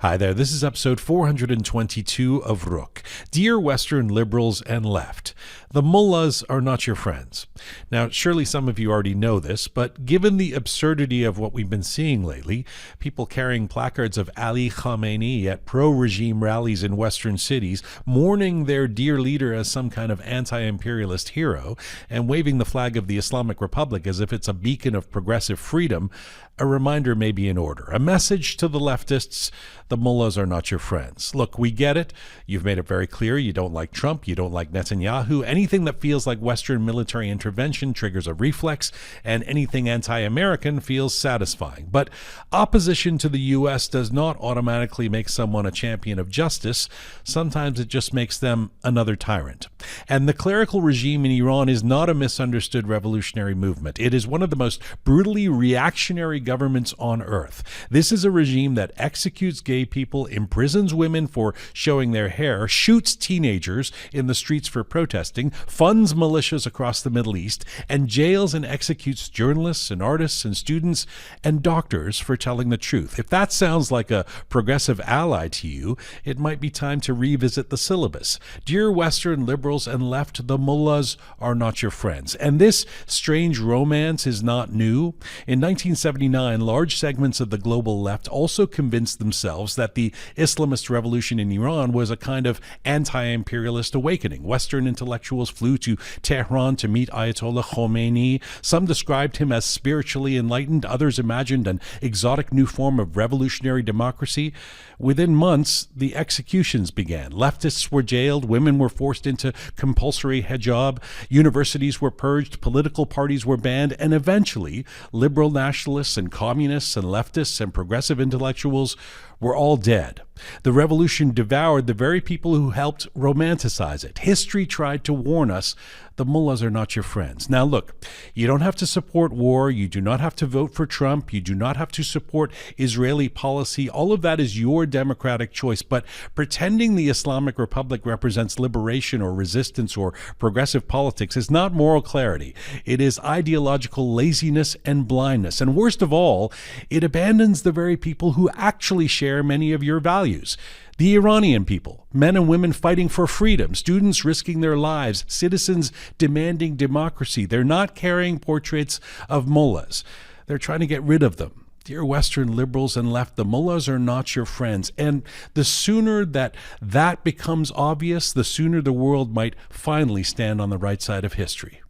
Hi there, this is episode 422 of Roqe. Dear Western liberals and left, the Mullahs are not your friends. Now, surely some of you already know this, but given the absurdity of what we've been seeing lately, people carrying placards of Ali Khamenei at pro-regime rallies in Western cities, mourning their dear leader as some kind of anti-imperialist hero, and waving the flag of the Islamic Republic as if it's a beacon of progressive freedom, a reminder may be in order. A message to the leftists: the mullahs are not your friends. Look, we get it. You've made it very clear you don't like Trump, you don't like Netanyahu. Anything that feels like Western military intervention triggers a reflex, and anything anti-American feels satisfying. But opposition to the U.S. does not automatically make someone a champion of justice. Sometimes it just makes them another tyrant. And the clerical regime in Iran is not a misunderstood revolutionary movement. It is one of the most brutally reactionary governments on earth. This is a regime that executes gay people, imprisons women for showing their hair, shoots teenagers in the streets for protesting, funds militias across the Middle East, and jails and executes journalists and artists and students and doctors for telling the truth. If that sounds like a progressive ally to you, it might be time to revisit the syllabus. Dear Western liberals and left, the mullahs are not your friends. And this strange romance is not new. In 1979, large segments of the global left also convinced themselves that the Islamist revolution in Iran was a kind of anti-imperialist awakening. Western intellectuals flew to Tehran to meet Ayatollah Khomeini. Some described him as spiritually enlightened. Others imagined an exotic new form of revolutionary democracy. Within months, the executions began. Leftists were jailed. Women were forced into compulsory hijab. Universities were purged. Political parties were banned. And eventually, liberal nationalists and communists and leftists and progressive intellectuals were all dead. The revolution devoured the very people who helped romanticize it. History tried to warn us: the mullahs are not your friends. Now look, you don't have to support war, you do not have to vote for Trump, you do not have to support Israeli policy. All of that is your democratic choice, but pretending the Islamic Republic represents liberation or resistance or progressive politics is not moral clarity. It is ideological laziness and blindness. And worst of all, it abandons the very people who actually share many of your values. The Iranian people, men and women fighting for freedom, students risking their lives, citizens demanding democracy. They're not carrying portraits of mullahs. They're trying to get rid of them. Dear Western liberals and left, the mullahs are not your friends. And the sooner that becomes obvious, the sooner the world might finally stand on the right side of history.